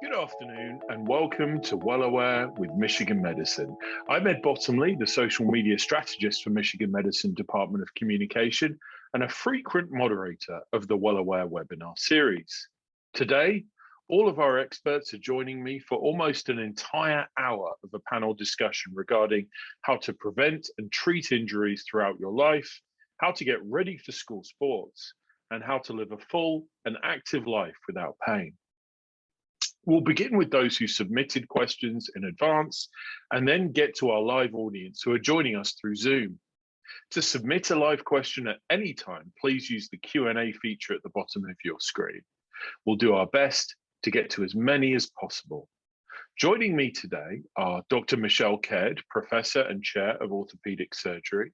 Good afternoon and welcome to Well Aware with Michigan Medicine. I'm Ed Bottomley, the social media strategist for Michigan Medicine Department of Communication and a frequent moderator of the Well Aware webinar series. Today, all of our experts are joining me for almost an entire hour of a panel discussion regarding how to prevent and treat injuries throughout your life, how to get ready for school sports, and how to live a full and active life without pain. We'll begin with those who submitted questions in advance and then get to our live audience who are joining us through Zoom. To submit a live question at any time, please use the Q&A feature at the bottom of your screen. We'll do our best to get to as many as possible. Joining me today are Dr. Michelle Caird, Professor and Chair of Orthopedic Surgery,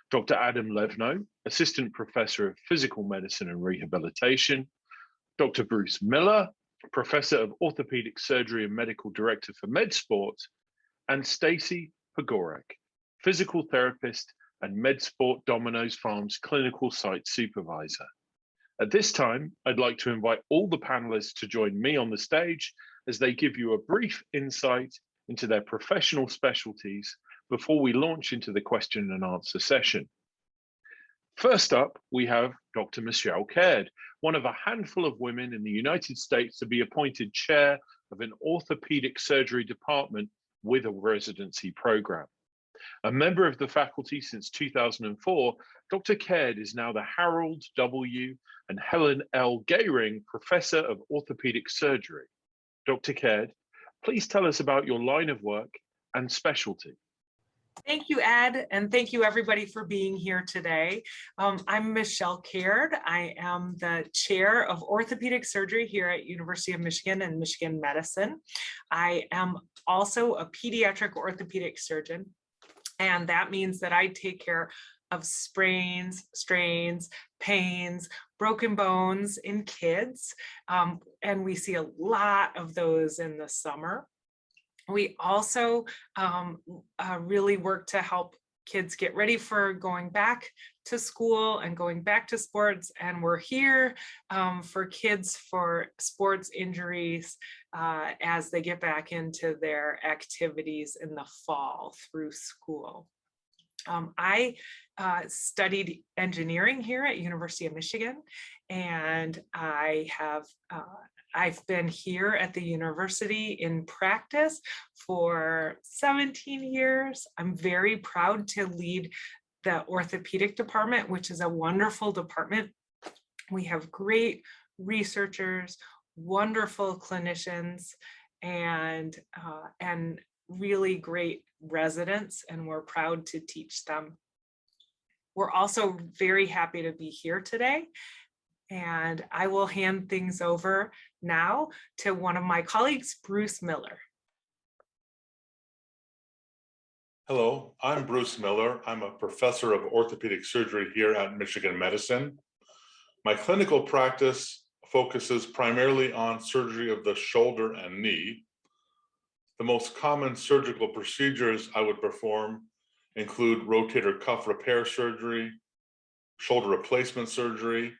Dr. Adam Levno, Assistant Professor of Physical Medicine and Rehabilitation, Dr. Bruce Miller, Professor of Orthopedic Surgery and Medical Director for MedSport, and Stacey Pogorek, Physical Therapist and MedSport Domino's Farms Clinical Site Supervisor. At this time, I'd like to invite all the panelists to join me on the stage as they give you a brief insight into their professional specialties before we launch into the question and answer session. First up, we have Dr. Michelle Caird, one of a handful of women in the United States to be appointed chair of an orthopedic surgery department with a residency program. A member of the faculty since 2004, Dr. Caird is now the Harold W. and Helen L. Gehring Professor of Orthopedic Surgery. Dr. Caird, please tell us about your line of work and specialty. Thank you, Ed, and thank you everybody for being here today. I'm Michelle Caird. I am the chair of orthopedic surgery here at University of Michigan and Michigan Medicine. I am also a pediatric orthopedic surgeon, and that means that I take care of sprains, strains, pains, broken bones in kids, and we see a lot of those in the summer. We also really work to help kids get ready for going back to school and going back to sports. And we're here for kids for sports injuries as they get back into their activities in the fall through school. I studied engineering here at University of Michigan, and I've been here at the university in practice for 17 years. I'm very proud to lead the orthopedic department, which is a wonderful department. We have great researchers, wonderful clinicians, and really great residents, and we're proud to teach them. We're also very happy to be here today. And I will hand things over now to one of my colleagues, Bruce Miller. Hello, I'm Bruce Miller. I'm a professor of orthopedic surgery here at Michigan Medicine. My clinical practice focuses primarily on surgery of the shoulder and knee. The most common surgical procedures I would perform include rotator cuff repair surgery, shoulder replacement surgery,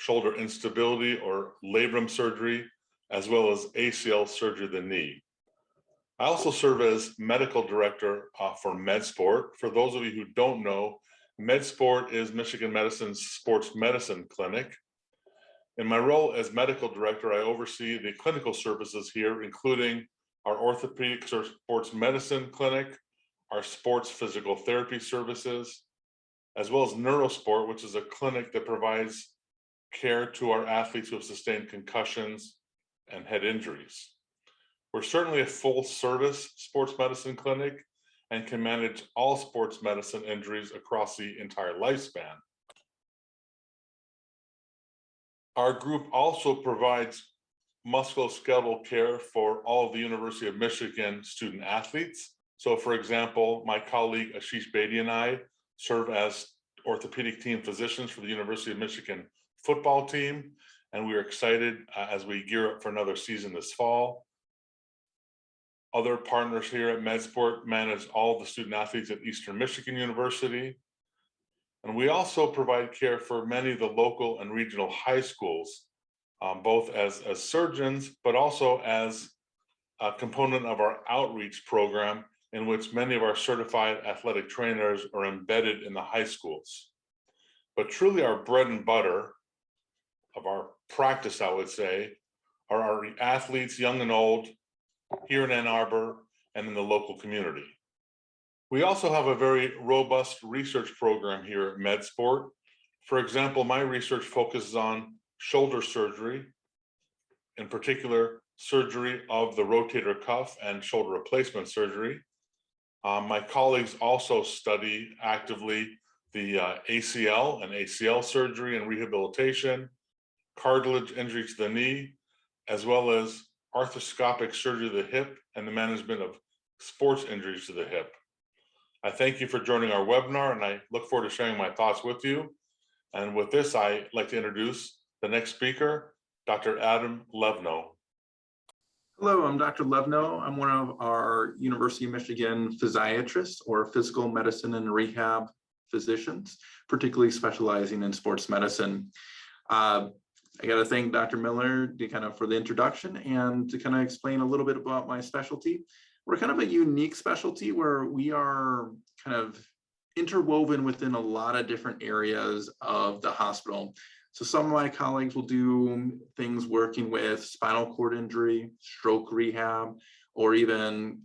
shoulder instability or labrum surgery, as well as ACL surgery of the knee. I also serve as medical director for MedSport. For those of you who don't know, MedSport is Michigan Medicine's sports medicine clinic. In my role as medical director, I oversee the clinical services here, including our orthopedic sports medicine clinic, our sports physical therapy services, as well as Neurosport, which is a clinic that provides care to our athletes who have sustained concussions and head injuries. We're certainly a full service sports medicine clinic and can manage all sports medicine injuries across the entire lifespan. Our group also provides musculoskeletal care for all of the University of Michigan student athletes. So for example, my colleague Ashish Bedi and I serve as orthopedic team physicians for the University of Michigan football team, and we're excited as we gear up for another season this fall. Other partners here at MedSport manage all the student athletes at Eastern Michigan University. And we also provide care for many of the local and regional high schools both as surgeons, but also as a component of our outreach program, in which many of our certified athletic trainers are embedded in the high schools. But truly our bread and butter of our practice, I would say, are our athletes, young and old, here in Ann Arbor and in the local community. We also have a very robust research program here at MedSport. For example, my research focuses on shoulder surgery, in particular, surgery of the rotator cuff and shoulder replacement surgery. My colleagues also study actively the ACL and ACL surgery and rehabilitation, cartilage injury to the knee, as well as arthroscopic surgery of the hip and the management of sports injuries to the hip. I thank you for joining our webinar, and I look forward to sharing my thoughts with you. And with this, I'd like to introduce the next speaker, Dr. Adam Levno. Hello, I'm Dr. Levno. I'm one of our University of Michigan physiatrists or physical medicine and rehab physicians, particularly specializing in sports medicine. I got to thank Dr. Miller for the introduction and to kind of explain a little bit about my specialty. We're kind of a unique specialty where we are kind of interwoven within a lot of different areas of the hospital. So some of my colleagues will do things working with spinal cord injury, stroke rehab, or even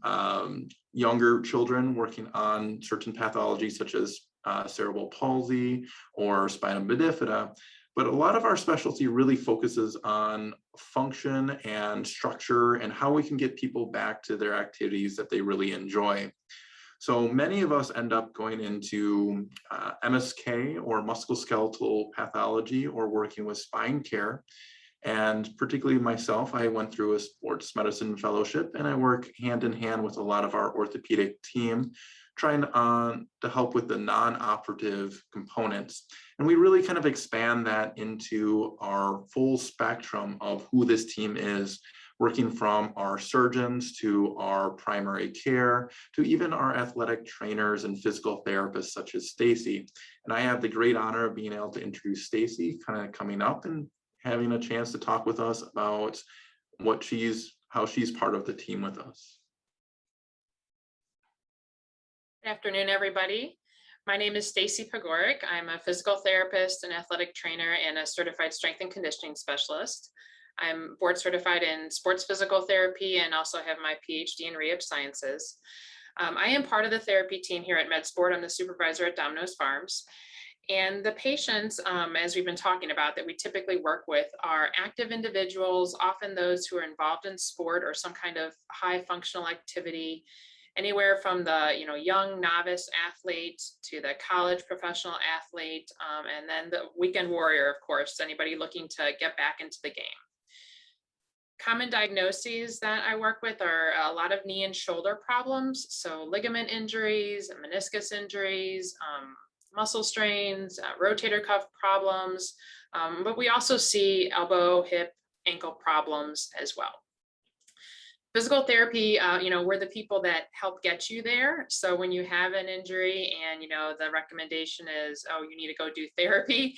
younger children working on certain pathologies such as cerebral palsy or spina bifida. But a lot of our specialty really focuses on function and structure and how we can get people back to their activities that they really enjoy. So many of us end up going into MSK or musculoskeletal pathology or working with spine care. And particularly myself, I went through a sports medicine fellowship and I work hand in hand with a lot of our orthopedic team, trying to help with the non-operative components. And we really kind of expand that into our full spectrum of who this team is, working from our surgeons to our primary care, to even our athletic trainers and physical therapists such as Stacy. And I have the great honor of being able to introduce Stacy kind of coming up and having a chance to talk with us about how she's part of the team with us. Good afternoon, everybody. My name is Stacy Pagoric. I'm a physical therapist, an athletic trainer, and a certified strength and conditioning specialist. I'm board certified in sports physical therapy and also have my PhD in rehab sciences. I am part of the therapy team here at MedSport. I'm the supervisor at Domino's Farms. And the patients, as we've been talking about, that we typically work with are active individuals, often those who are involved in sport or some kind of high functional activity, anywhere from the young novice athlete to the college professional athlete, and then the weekend warrior, of course, anybody looking to get back into the game. Common diagnoses that I work with are a lot of knee and shoulder problems, so ligament injuries, meniscus injuries, muscle strains, rotator cuff problems, but we also see elbow, hip, ankle problems as well. Physical therapy, we're the people that help get you there. So when you have an injury and, the recommendation is, oh, you need to go do therapy,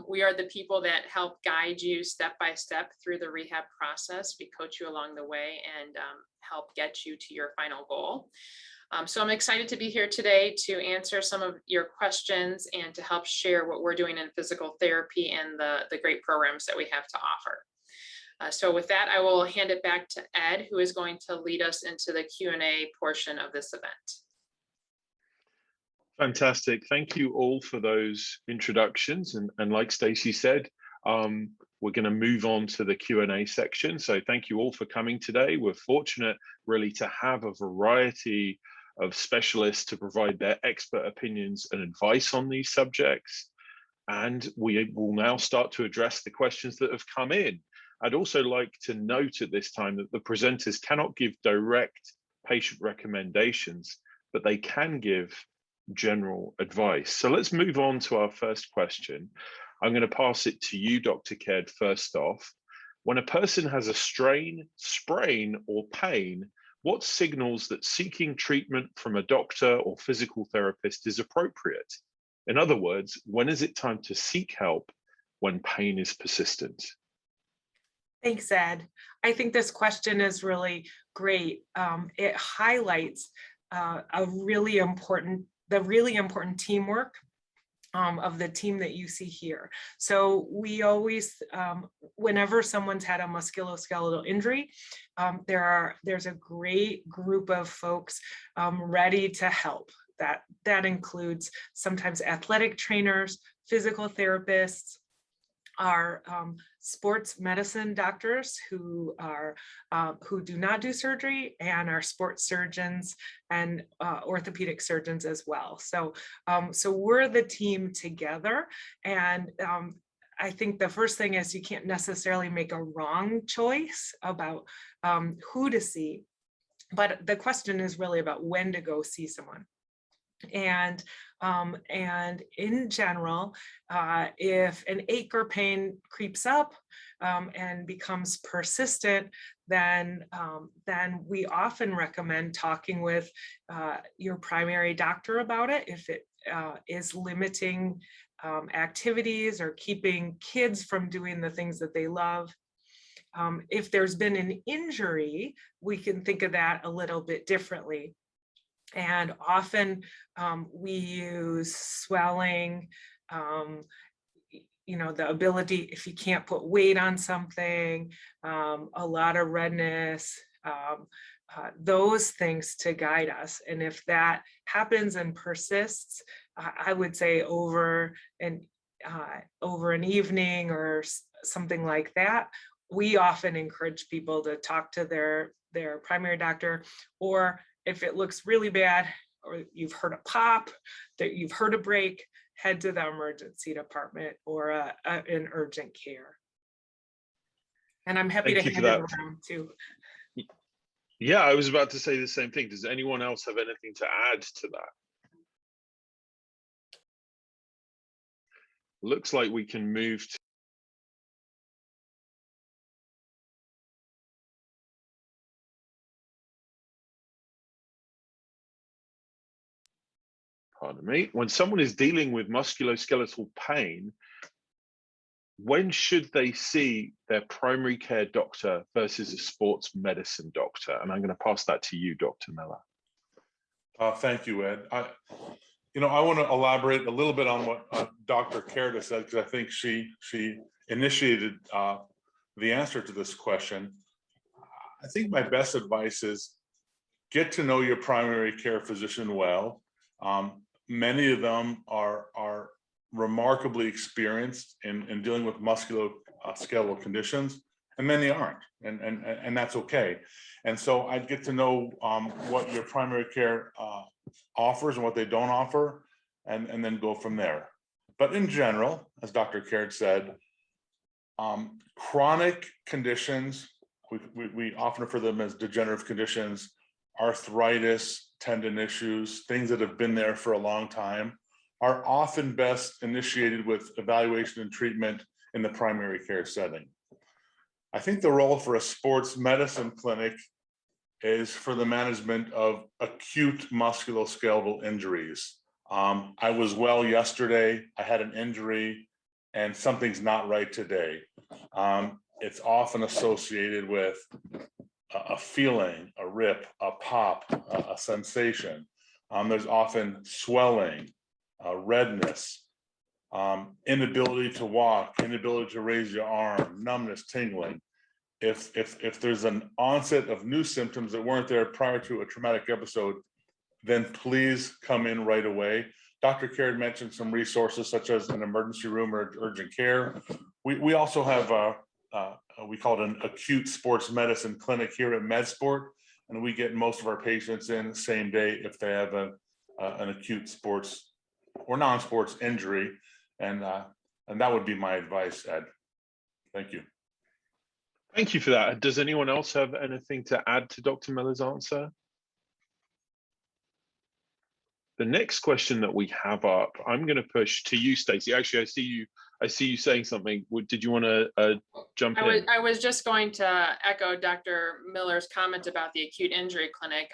we are the people that help guide you step by step through the rehab process. We coach you along the way and help get you to your final goal. So I'm excited to be here today to answer some of your questions and to help share what we're doing in physical therapy and the great programs that we have to offer. So with that, I will hand it back to Ed, who is going to lead us into the Q&A portion of this event. Fantastic. Thank you all for those introductions. And like Stacey said, we're going to move on to the Q&A section. So thank you all for coming today. We're fortunate really to have a variety of specialists to provide their expert opinions and advice on these subjects. And we will now start to address the questions that have come in. I'd also like to note at this time that the presenters cannot give direct patient recommendations, but they can give general advice. So let's move on to our first question. I'm going to pass it to you, Dr. Caird, first off. When a person has a strain, sprain, or pain, what signals that seeking treatment from a doctor or physical therapist is appropriate? In other words, when is it time to seek help when pain is persistent? Thanks, Ed. I think this question is really great. It highlights the really important teamwork of the team that you see here. So we always, whenever someone's had a musculoskeletal injury, there's a great group of folks ready to help. That includes sometimes athletic trainers, physical therapists, our sports medicine doctors who do not do surgery, and our sports surgeons and orthopedic surgeons as well. So we're the team together, and I think the first thing is you can't necessarily make a wrong choice about who to see, but the question is really about when to go see someone. And in general, if an ache or pain creeps up and becomes persistent, then we often recommend talking with your primary doctor about it if it is limiting activities or keeping kids from doing the things that they love. If there's been an injury, we can think of that a little bit differently. And often we use swelling, the ability, if you can't put weight on something, a lot of redness, those things to guide us. And if that happens and persists, I would say over an evening or something like that, we often encourage people to talk to their primary doctor, or if it looks really bad, or you've heard a pop, that you've heard a break, head to the emergency department or an urgent care. And I'm happy to hand it around too. Yeah, I was about to say the same thing. Does anyone else have anything to add to that? Looks like we can move to pardon me, when someone is dealing with musculoskeletal pain, when should they see their primary care doctor versus a sports medicine doctor? And I'm going to pass that to you, Dr. Miller. Thank you, Ed. I want to elaborate a little bit on what Dr. Caird said, because I think she initiated the answer to this question. I think my best advice is get to know your primary care physician well. Many of them are remarkably experienced in dealing with musculoskeletal conditions, and many aren't, and that's okay. And so I'd get to know what your primary care offers and what they don't offer, and then go from there. But in general, as Dr. Caird said, chronic conditions, we often refer to them as degenerative conditions, arthritis, tendon issues, things that have been there for a long time, are often best initiated with evaluation and treatment in the primary care setting. I think the role for a sports medicine clinic is for the management of acute musculoskeletal injuries. I was well yesterday, I had an injury, and something's not right today. It's often associated with a feeling, a rip, a pop, a sensation. There's often swelling, redness, inability to walk, inability to raise your arm, numbness, tingling. If there's an onset of new symptoms that weren't there prior to a traumatic episode, then please come in right away. Dr. Caird mentioned some resources such as an emergency room or urgent care. We also have we call it an acute sports medicine clinic here at MedSport, and we get most of our patients in the same day if they have an acute sports or non-sports injury, and that would be my advice, Ed. Thank you. Thank you for that. Does anyone else have anything to add to Dr. Miller's answer? The next question that we have up, I'm going to push to you, Stacey. Actually, I see you saying something. Did you want to jump in? I was just going to echo Dr. Miller's comment about the acute injury clinic.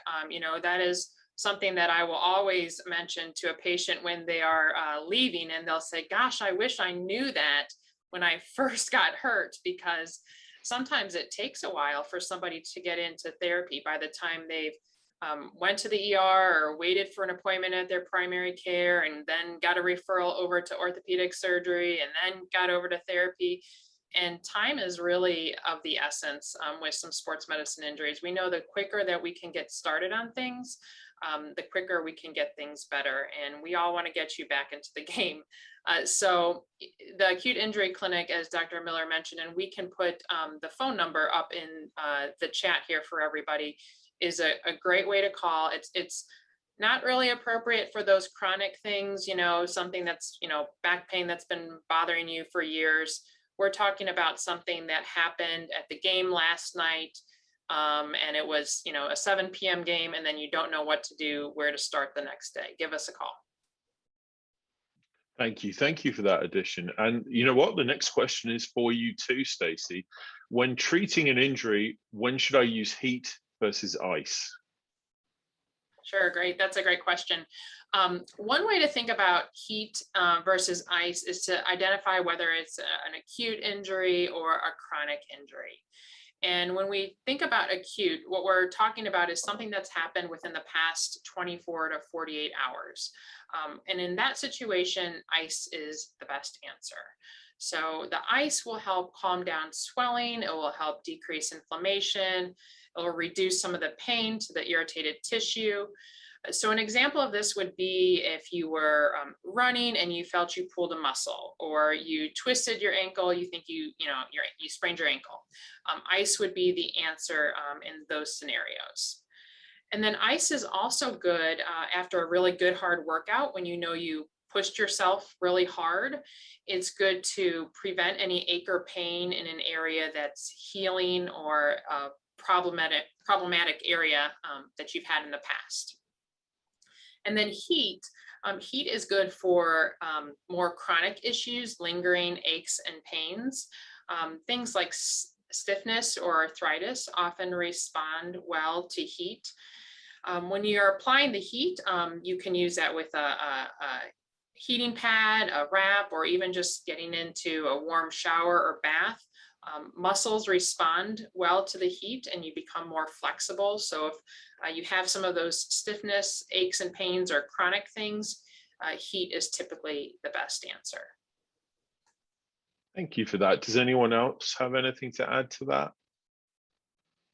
That is something that I will always mention to a patient when they are leaving, and they'll say, gosh, I wish I knew that when I first got hurt, because sometimes it takes a while for somebody to get into therapy by the time they've went to the ER or waited for an appointment at their primary care and then got a referral over to orthopedic surgery and then got over to therapy. And time is really of the essence with some sports medicine injuries. We know the quicker that we can get started on things, the quicker we can get things better. And we all want to get you back into the game. So the Acute Injury Clinic, as Dr. Miller mentioned, and we can put the phone number up in the chat here for everybody, is a great way to call. It's not really appropriate for those chronic things, something that's, back pain that's been bothering you for years. We're talking about something that happened at the game last night, and it was, a 7 p.m. game, and then you don't know what to do, where to start the next day. Give us a call. Thank you for that addition. And you know what? The next question is for you too, Stacey. When treating an injury, when should I use heat versus ice? Sure, great. That's a great question. One way to think about heat versus ice is to identify whether it's an acute injury or a chronic injury. And when we think about acute, what we're talking about is something that's happened within the past 24 to 48 hours. And in that situation, ice is the best answer. So the ice will help calm down swelling. It will help decrease inflammation. It will reduce some of the pain to the irritated tissue. So an example of this would be if you were running and you felt you pulled a muscle, or you twisted your ankle, you think you sprained your ankle. Ice would be the answer in those scenarios. And then ice is also good after a really good hard workout when you know you pushed yourself really hard. It's good to prevent any ache or pain in an area that's healing or problematic area that you've had in the past. And then heat is good for more chronic issues, lingering aches and pains. Things like stiffness or arthritis often respond well to heat. When you're applying the heat, you can use that with a heating pad, a wrap, or even just getting into a warm shower or bath. Muscles respond well to the heat and you become more flexible. So if you have some of those stiffness, aches and pains, or chronic things, heat is typically the best answer. Thank you for that. Does anyone else have anything to add to that?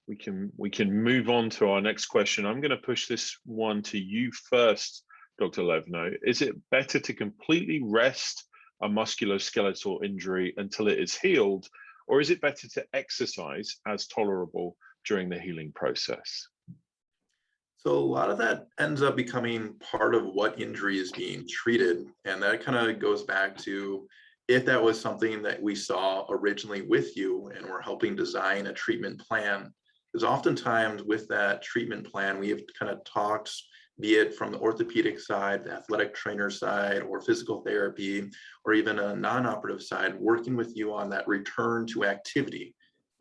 We can move on to our next question. I'm going to push this one to you first, Dr. Levno. Is it better to completely rest a musculoskeletal injury until it is healed, or is it better to exercise as tolerable during the healing process? So a lot of that ends up becoming part of what injury is being treated. And that kind of goes back to if that was something that we saw originally with you and we're helping design a treatment plan. Because oftentimes with that treatment plan, we have kind of talked, be it from the orthopedic side, the athletic trainer side, or physical therapy, or even a non-operative side, working with you on that return to activity,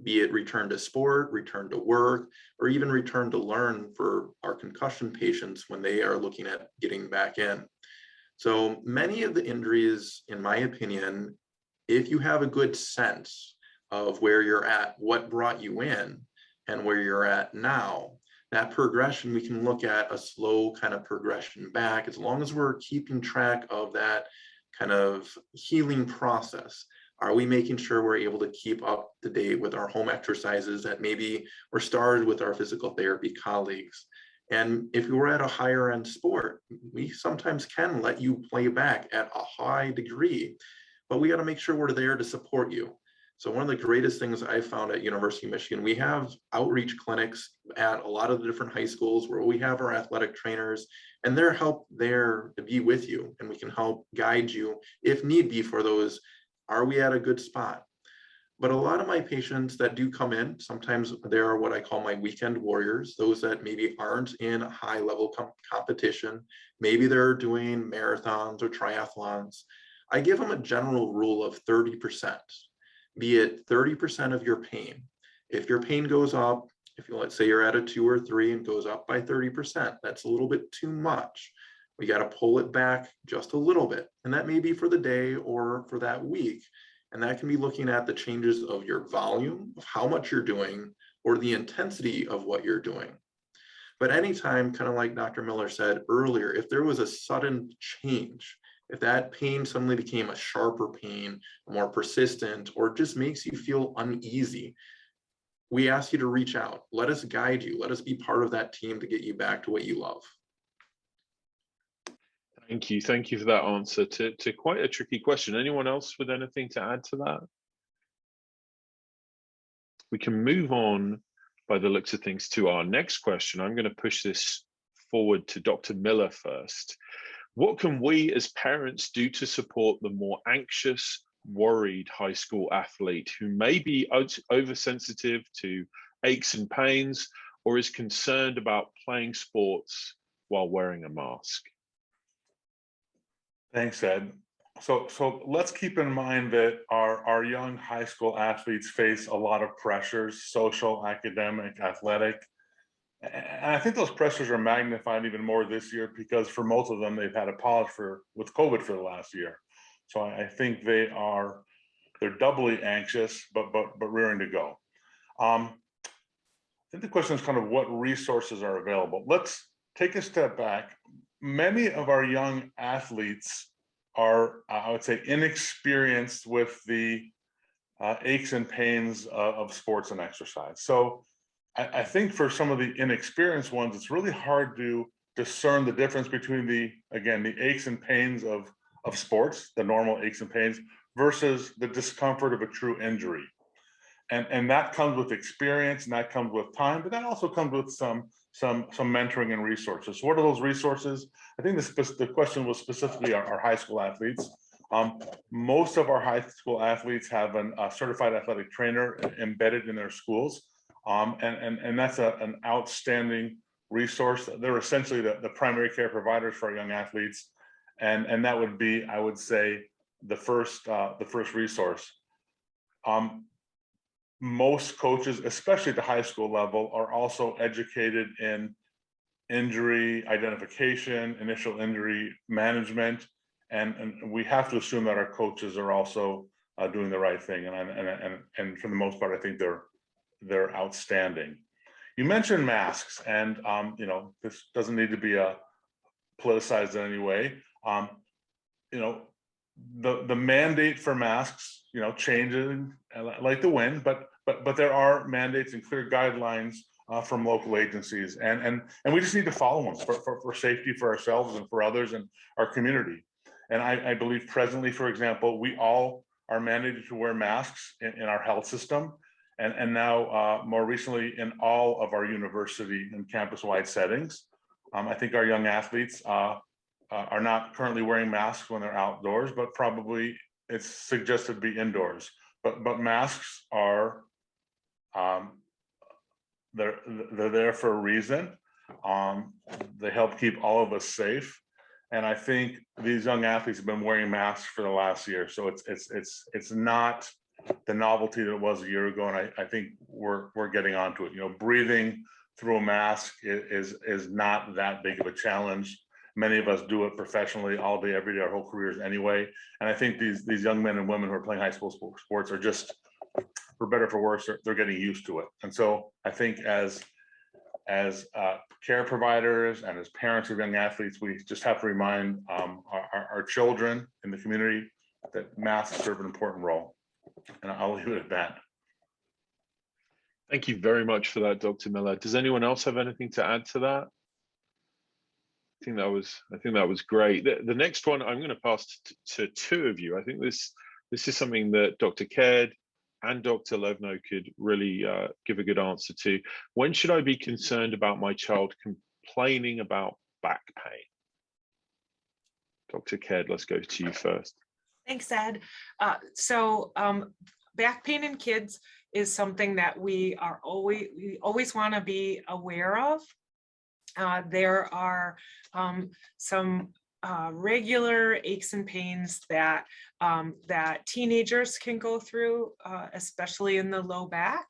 be it return to sport, return to work, or even return to learn for our concussion patients when they are looking at getting back in. So many of the injuries, in my opinion, if you have a good sense of where you're at, what brought you in, and where you're at now, that progression, we can look at a slow kind of progression back, as long as we're keeping track of that kind of healing process. Are we making sure we're able to keep up to date with our home exercises that maybe were started with our physical therapy colleagues? And if you were at a higher end sport, we sometimes can let you play back at a high degree, but we got to make sure we're there to support you. So one of the greatest things I found at University of Michigan, we have outreach clinics at a lot of the different high schools where we have our athletic trainers, and they're there to be with you, and we can help guide you if need be for those. Are we at a good spot? But a lot of my patients that do come in, sometimes they are what I call my weekend warriors, those that maybe aren't in high level competition. Maybe they're doing marathons or triathlons. I give them a general rule of 30%. Be it 30% of your pain. If your pain goes up, let's say you're at a 2 or 3 and goes up by 30%, that's a little bit too much. We got to pull it back just a little bit. And that may be for the day or for that week. And that can be looking at the changes of your volume, of how much you're doing, or the intensity of what you're doing. But anytime, kind of like Dr. Miller said earlier, if there was a sudden change, if that pain suddenly became a sharper pain, more persistent, or just makes you feel uneasy, we ask you to reach out. Let us guide you. Let us be part of that team to get you back to what you love. Thank you. Thank you for that answer to quite a tricky question. Anyone else with anything to add to that? We can move on by the looks of things to our next question. I'm going to push this forward to Dr. Miller first. What can we as parents do to support the more anxious, worried high school athlete who may be oversensitive to aches and pains or is concerned about playing sports while wearing a mask? Thanks, Ed. So let's keep in mind that our young high school athletes face a lot of pressures, social, academic, athletic. And I think those pressures are magnified even more this year because for most of them, they've had a pause with COVID for the last year. So I think they're doubly anxious, but rearing to go. I think the question is kind of what resources are available. Let's take a step back. Many of our young athletes are, I would say, inexperienced with the aches and pains of sports and exercise. So I think for some of the inexperienced ones, it's really hard to discern the difference between the aches and pains of sports, the normal aches and pains, versus the discomfort of a true injury. And that comes with experience and that comes with time, but that also comes with some mentoring and resources. So what are those resources? I think the question was specifically our high school athletes. Most of our high school athletes have a certified athletic trainer embedded in their schools. And that's an outstanding resource. They're essentially the primary care providers for our young athletes. And that would be, I would say, the first resource. Most coaches, especially at the high school level, are also educated in injury identification, initial injury management, and we have to assume that our coaches are also doing the right thing. And for the most part, I think they're outstanding. You mentioned masks, and this doesn't need to be politicized in any way. The mandate for masks, changes like the wind, but there are mandates and clear guidelines from local agencies, and we just need to follow them for safety for ourselves and for others and our community. And I believe presently, for example, we all are mandated to wear masks in our health system, and now more recently in all of our university and campus-wide settings. I think our young athletes are not currently wearing masks when they're outdoors, but probably it's suggested to be indoors. But masks are they're there for a reason. They help keep all of us safe, and I think these young athletes have been wearing masks for the last year. So it's not the novelty that it was a year ago, and I think we're getting onto it. Breathing through a mask is not that big of a challenge. Many of us do it professionally all day, every day, our whole careers anyway. And I think these young men and women who are playing high school sports are just, for better or for worse, they're getting used to it. And so I think as care providers and as parents of young athletes, we just have to remind our children in the community that masks serve an important role. And I'll leave it at that. Thank you very much for that, Dr. Miller. Does anyone else have anything to add to that? I think that was great. The next one I'm going to pass to two of you. I think this is something that Dr. Caird and Dr. Levno could really give a good answer to. When should I be concerned about my child complaining about back pain? Dr. Caird, let's go to you first. Thanks, Ed. Back pain in kids is something that we always want to be aware of. There are some regular aches and pains that teenagers can go through, especially in the low back.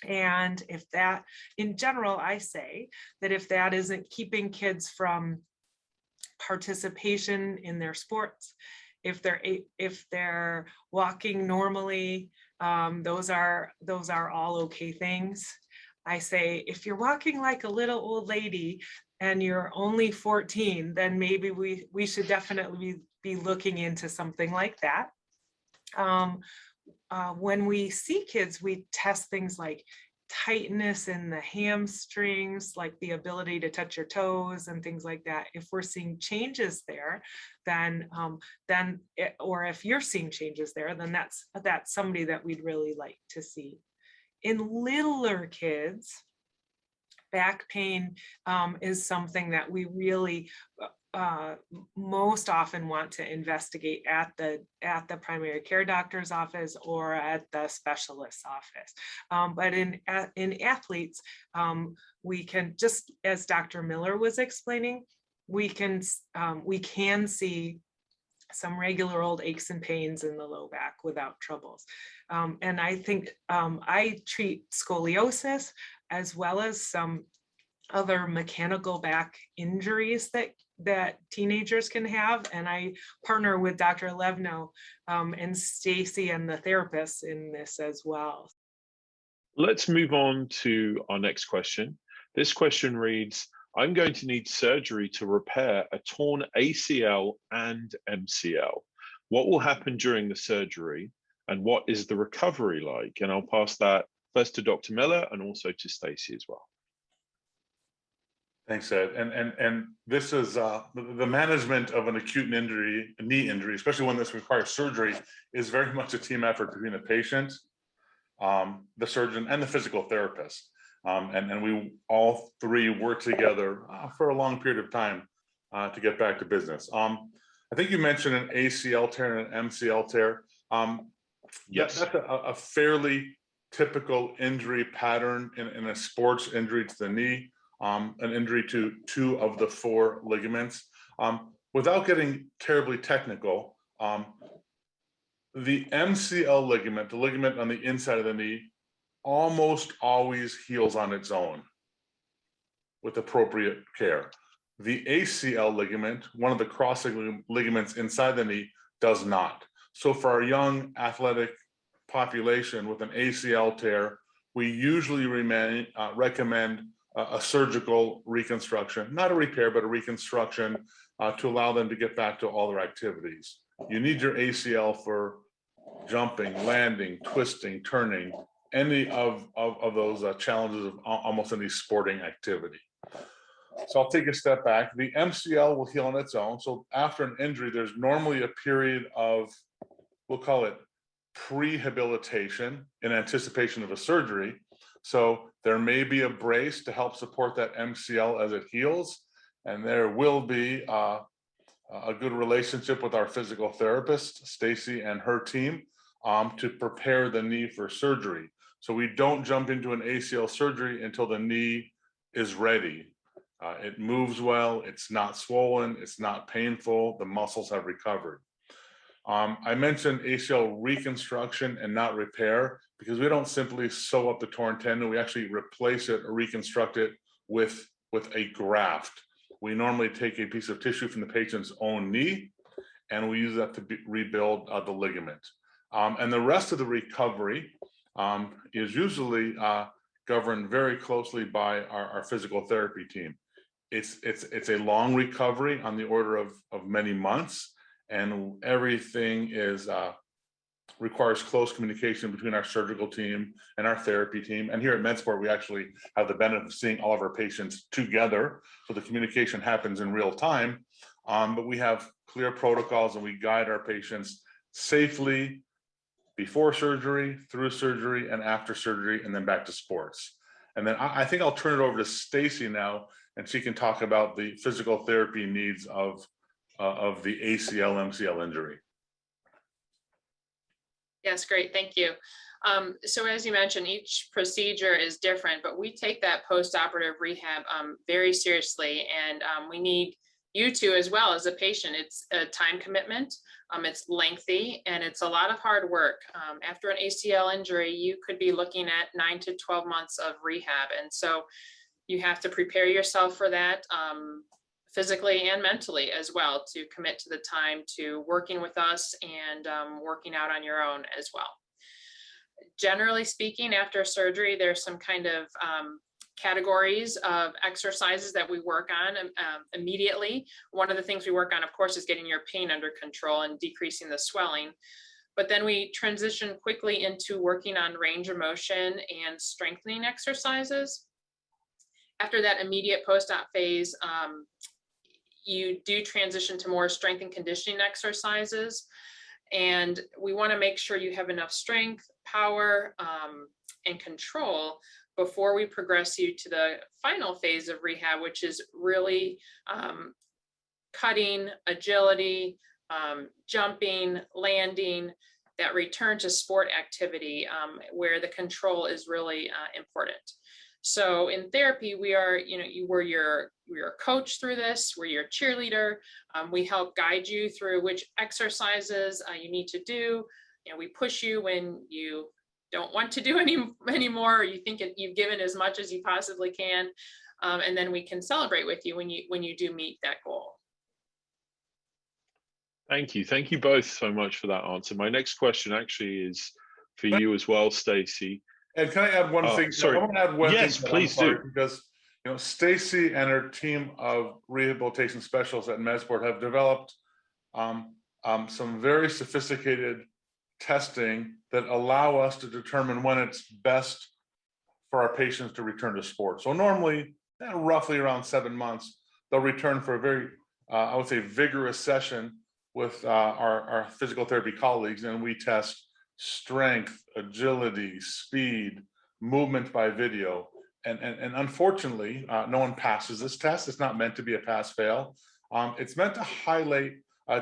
And if that, in general, I say that if that isn't keeping kids from participation in their sports, if they're walking normally, those are all okay things. I say, if you're walking like a little old lady and you're only 14, then maybe we should definitely be looking into something like that. When we see kids, we test things like tightness in the hamstrings, like the ability to touch your toes and things like that. If we're seeing changes there, then or if you're seeing changes there, then that's somebody that we'd really like to see. In littler kids, back pain is something that we really most often want to investigate at the primary care doctor's office or at the specialist's office. But in athletes, we can, just as Dr. Miller was explaining, we can see some regular old aches and pains in the low back without troubles. And I think I treat scoliosis as well as some other mechanical back injuries that teenagers can have. And I partner with Dr. Levno and Stacy and the therapists in this as well. Let's move on to our next question. This question reads, I'm going to need surgery to repair a torn ACL and MCL. What will happen during the surgery and what is the recovery like? And I'll pass that first to Dr. Miller and also to Stacy as well. Thanks, Ed. And this is the management of an acute knee injury, especially one that requires surgery, is very much a team effort between the patient, the surgeon, and the physical therapist. And we all three work together for a long period of time to get back to business. I think you mentioned an ACL tear and an MCL tear. Yes, that's a fairly typical injury pattern in a sports injury to the knee. An injury to 2 of the 4 ligaments. Without getting terribly technical, the MCL ligament, the ligament on the inside of the knee, almost always heals on its own with appropriate care. The ACL ligament, one of the crossing ligaments inside the knee, does not. So for our young athletic population with an ACL tear, we usually recommend a surgical reconstruction, not a repair, but a reconstruction to allow them to get back to all their activities. You need your ACL for jumping, landing, twisting, turning, any of those challenges of almost any sporting activity. So I'll take a step back. The MCL will heal on its own. So after an injury, there's normally a period of, we'll call it prehabilitation in anticipation of a surgery. So there may be a brace to help support that MCL as it heals. And there will be a good relationship with our physical therapist, Stacy, and her team to prepare the knee for surgery. So we don't jump into an ACL surgery until the knee is ready. It moves well, it's not swollen, it's not painful, the muscles have recovered. I mentioned ACL reconstruction and not repair because we don't simply sew up the torn tendon, we actually replace it or reconstruct it with a graft. We normally take a piece of tissue from the patient's own knee and we use that to rebuild the ligament. And the rest of the recovery is usually governed very closely by our physical therapy team. It's a long recovery on the order of many months, and everything requires close communication between our surgical team and our therapy team. And here at MedSport, we actually have the benefit of seeing all of our patients together, so the communication happens in real time. But we have clear protocols and we guide our patients safely before surgery, through surgery, and after surgery, and then back to sports. And then I think I'll turn it over to Stacy now, and she can talk about the physical therapy needs of the ACL MCL injury. Yes, great, thank you. So as you mentioned, each procedure is different, but we take that post-operative rehab very seriously, and we need you to as well as a patient. It's a time commitment, it's lengthy, and it's a lot of hard work. After an ACL injury, you could be looking at 9 to 12 months of rehab, and so you have to prepare yourself for that physically and mentally as well, to commit to the time to working with us and working out on your own as well. Generally speaking, after surgery, there's some kind of categories of exercises that we work on immediately. One of the things we work on, of course, is getting your pain under control and decreasing the swelling. But then we transition quickly into working on range of motion and strengthening exercises. After that immediate post-op phase, you do transition to more strength and conditioning exercises. And we want to make sure you have enough strength, power, and control before we progress you to the final phase of rehab, which is really cutting, agility, jumping, landing, that return to sport activity where the control is really important. So in therapy, we are, we're your coach through this, we're your cheerleader. We help guide you through which exercises you need to do. We push you when you don't want to do anymore, or you think you've given as much as you possibly can. And then we can celebrate with you when you do meet that goal. Thank you. Thank you both so much for that answer. My next question actually is for you as well, Stacey. And can I add one thing? Sorry. I want to add one yes, thing. Please do. Because Stacey and her team of rehabilitation specialists at MedSport have developed some very sophisticated testing that allow us to determine when it's best for our patients to return to sport. So normally, roughly around 7 months, they'll return for a very, I would say, vigorous session with our physical therapy colleagues, and we test strength, agility, speed, movement by video. And unfortunately, no one passes this test. It's not meant to be a pass-fail. It's meant to highlight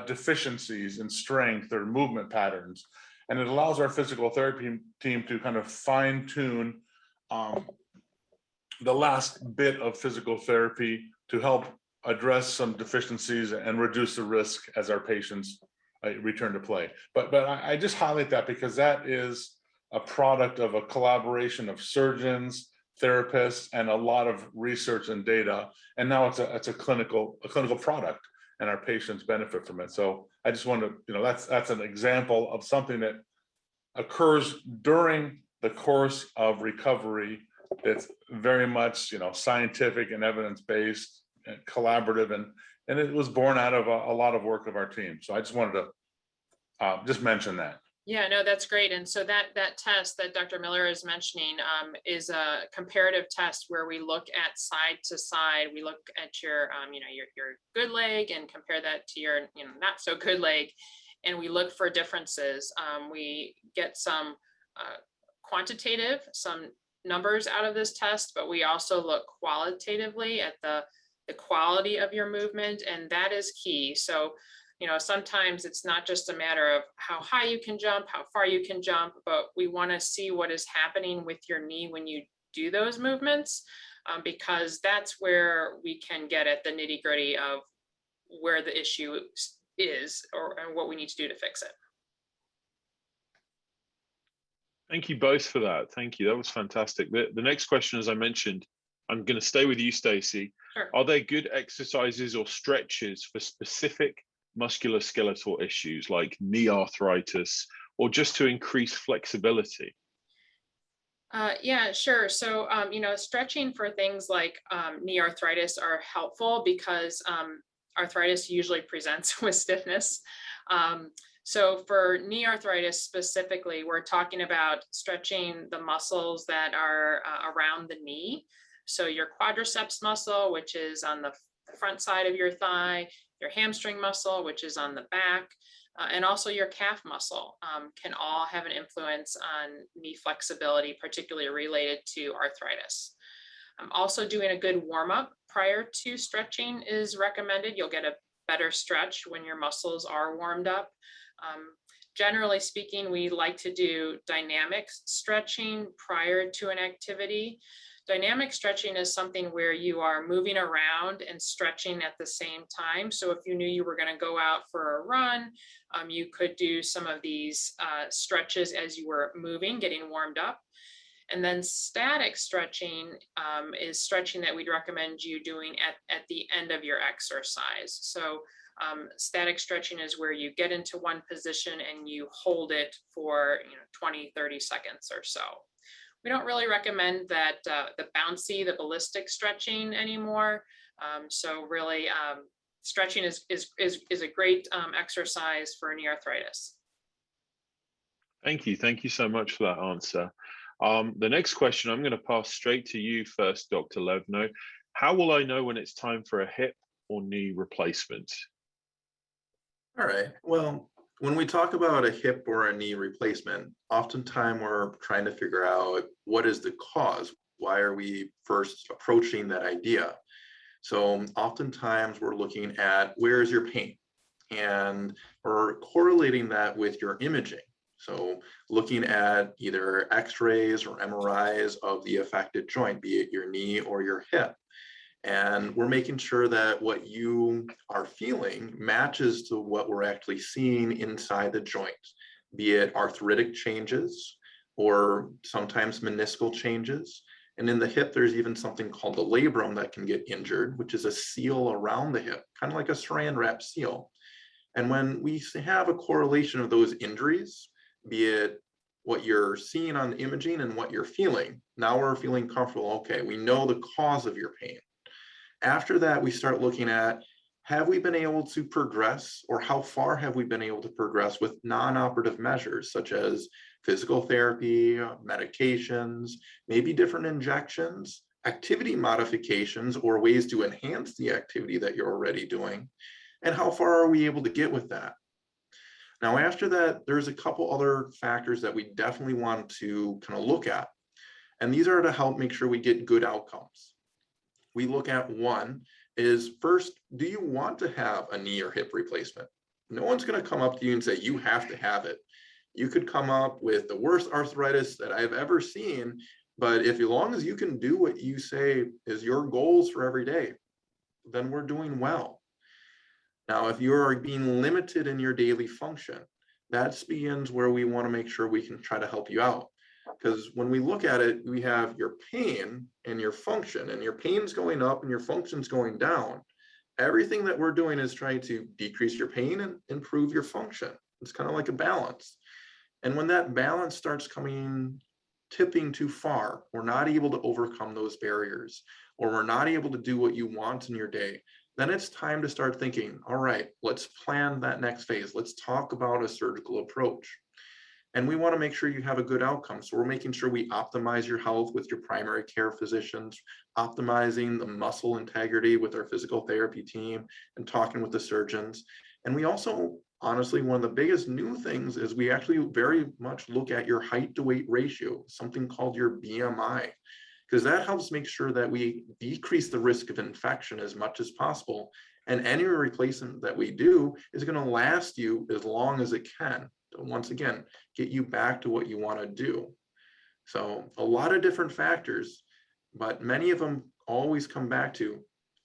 deficiencies in strength or movement patterns. And it allows our physical therapy team to kind of fine-tune the last bit of physical therapy to help address some deficiencies and reduce the risk as our patients return to play. But I just highlight that because that is a product of a collaboration of surgeons, therapists, and a lot of research and data. And now it's a clinical product, and our patients benefit from it. So I just want to, that's an example of something that occurs during the course of recovery that's very much, scientific and evidence-based and collaborative, and it was born out of a lot of work of our team. So I just wanted to just mention that. Yeah, no, that's great. And so that test that Dr. Miller is mentioning is a comparative test where we look at side to side. We look at your good leg and compare that to your not so good leg, and we look for differences. We get some quantitative, some numbers out of this test, but we also look qualitatively at the quality of your movement, and that is key. So sometimes it's not just a matter of how high you can jump, how far you can jump, but we want to see what is happening with your knee when you do those movements, because that's where we can get at the nitty gritty of where the issue is and what we need to do to fix it. Thank you both for that. Thank you. That was fantastic. The next question, as I mentioned, I'm going to stay with you, Stacey. Sure. Are there good exercises or stretches for specific musculoskeletal issues like knee arthritis, or just to increase flexibility? Yeah, sure. So, stretching for things like knee arthritis are helpful because arthritis usually presents with stiffness. So for knee arthritis specifically, we're talking about stretching the muscles that are around the knee. So your quadriceps muscle, which is on the front side of your thigh, your hamstring muscle, which is on the back, and also your calf muscle can all have an influence on knee flexibility, particularly related to arthritis. Also doing a good warm-up prior to stretching is recommended. You'll get a better stretch when your muscles are warmed up. Generally speaking, we like to do dynamic stretching prior to an activity. Dynamic stretching is something where you are moving around and stretching at the same time. So if you knew you were going to go out for a run, you could do some of these stretches as you were moving, getting warmed up. And then static stretching is stretching that we'd recommend you doing at the end of your exercise. So static stretching is where you get into one position and you hold it for 20, 30 seconds or so. We don't really recommend that the bouncy, the ballistic stretching anymore. So really, stretching is a great exercise for knee arthritis. Thank you. Thank you so much for that answer. The next question, I'm going to pass straight to you first, Dr. Levno. How will I know when it's time for a hip or knee replacement? All right. Well, when we talk about a hip or a knee replacement, oftentimes we're trying to figure out what is the cause. Why are we first approaching that idea? So oftentimes we're looking at where is your pain, and we're correlating that with your imaging. So looking at either x-rays or MRIs of the affected joint, be it your knee or your hip. And we're making sure that what you are feeling matches to what we're actually seeing inside the joint, be it arthritic changes or sometimes meniscal changes. And in the hip, there's even something called the labrum that can get injured, which is a seal around the hip, kind of like a saran wrap seal. And when we have a correlation of those injuries, be it what you're seeing on the imaging and what you're feeling, now we're feeling comfortable. Okay, we know the cause of your pain. After that, we start looking at, have we been able to progress, or how far have we been able to progress with non-operative measures such as physical therapy, medications, maybe different injections, activity modifications, or ways to enhance the activity that you're already doing, and how far are we able to get with that? Now, after that, there's a couple other factors that we definitely want to kind of look at, and these are to help make sure we get good outcomes. We look at one is, first, do you want to have a knee or hip replacement? No one's going to come up to you and say, you have to have it. You could come up with the worst arthritis that I've ever seen, but as long as you can do what you say is your goals for every day, then we're doing well. Now, if you're being limited in your daily function, that begins where we want to make sure we can try to help you out. Because when we look at it, we have your pain and your function, and your pain's going up and your function's going down. Everything that we're doing is trying to decrease your pain and improve your function. It's kind of like a balance. And when that balance starts tipping too far, we're not able to overcome those barriers, or we're not able to do what you want in your day, then it's time to start thinking, all right, let's plan that next phase. Let's talk about a surgical approach. And we want to make sure you have a good outcome. So we're making sure we optimize your health with your primary care physicians, optimizing the muscle integrity with our physical therapy team, and talking with the surgeons. And we also, honestly, one of the biggest new things is we actually very much look at your height to weight ratio, something called your BMI, because that helps make sure that we decrease the risk of infection as much as possible. And any replacement that we do is going to last you as long as it can. Once again, get you back to what you want to do. So a lot of different factors, but many of them always come back to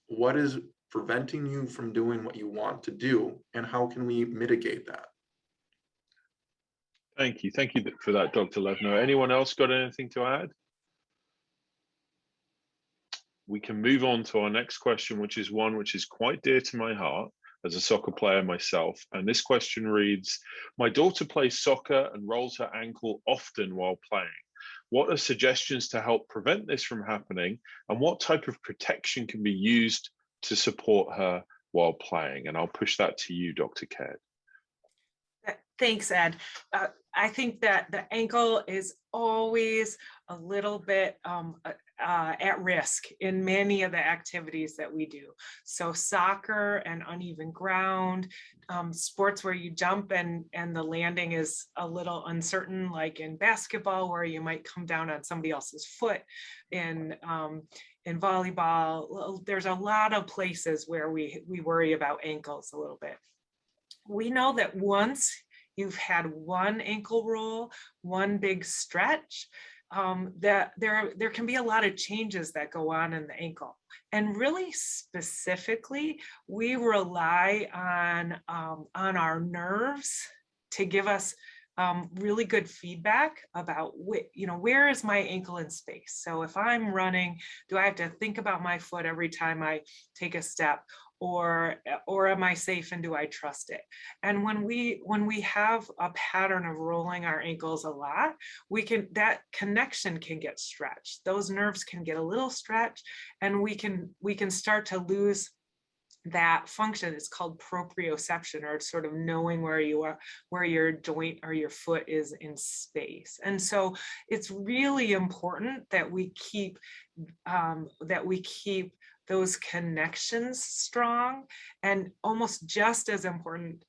what is preventing you from doing what you want to do, and how can we mitigate that? Thank you. Thank you for that, Dr. Levno. Anyone else got anything to add? We can move on to our next question, which is one which is quite dear to my heart as a soccer player myself. And this question reads, my daughter plays soccer and rolls her ankle often while playing. What are suggestions to help prevent this from happening? And what type of protection can be used to support her while playing? And I'll push that to you, Dr. Caird. Thanks, Ed. I think that the ankle is always a little bit at risk in many of the activities that we do. So soccer and uneven ground, sports where you jump and the landing is a little uncertain, like in basketball where you might come down on somebody else's foot. In volleyball, there's a lot of places where we worry about ankles a little bit. We know that once you've had one ankle roll, one big stretch, that there can be a lot of changes that go on in the ankle. And really specifically, we rely on our nerves to give us really good feedback about where is my ankle in space. So if I'm running, do I have to think about my foot every time I take a step? Or am I safe and do I trust it? And when we have a pattern of rolling our ankles a lot, that connection can get stretched. Those nerves can get a little stretched, and we can start to lose that function. It's called proprioception, or sort of knowing where you are, where your joint or your foot is in space. And so it's really important that we keep those connections strong, and almost just as important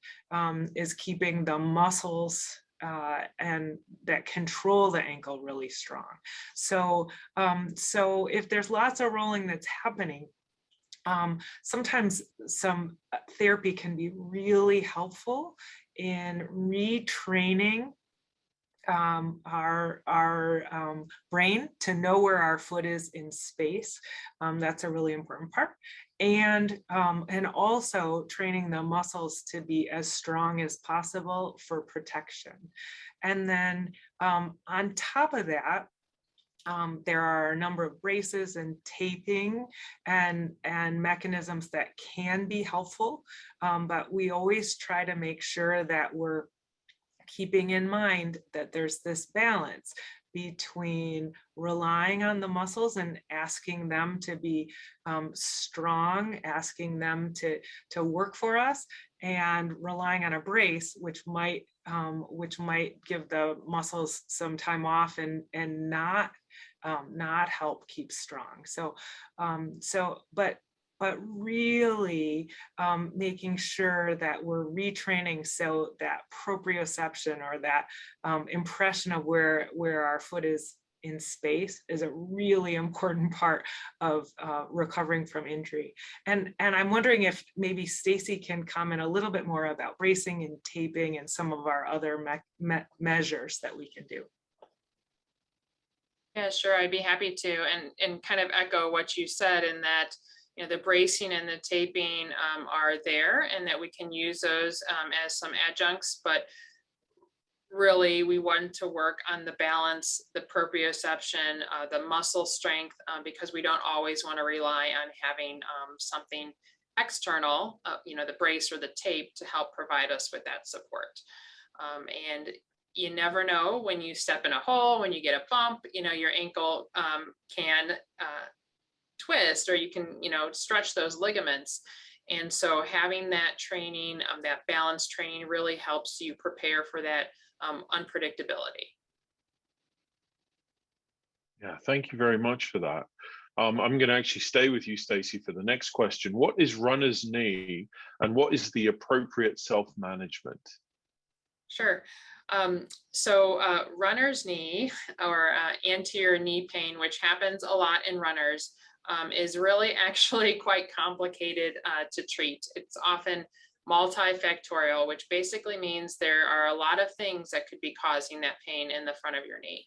is keeping the muscles and that control the ankle really strong. So if there's lots of rolling that's happening, sometimes some therapy can be really helpful in retraining our brain to know where our foot is in space. That's a really important part. And also training the muscles to be as strong as possible for protection. And then on top of that, there are a number of braces and taping and mechanisms that can be helpful, but we always try to make sure that we're keeping in mind that there's this balance between relying on the muscles and asking them to be strong, asking them to work for us, and relying on a brace, which might give the muscles some time off and not help keep strong. But really making sure that we're retraining so that proprioception, or that impression of where our foot is in space, is a really important part of recovering from injury. And I'm wondering if maybe Stacy can comment a little bit more about bracing and taping and some of our other measures that we can do. Yeah, sure, I'd be happy to, and kind of echo what you said, in that the bracing and the taping are there, and that we can use those as some adjuncts, but really we want to work on the balance, the proprioception, the muscle strength, because we don't always want to rely on having something external, the brace or the tape, to help provide us with that support. And you never know, when you step in a hole, when you get a bump, your ankle can twist, or you can, stretch those ligaments. And so having that training, that balance training, really helps you prepare for that unpredictability. Yeah, thank you very much for that. I'm going to actually stay with you, Stacey, for the next question. What is runner's knee, and what is the appropriate self-management? Sure. So runner's knee, or anterior knee pain, which happens a lot in runners, is really actually quite complicated to treat. It's often multifactorial, which basically means there are a lot of things that could be causing that pain in the front of your knee.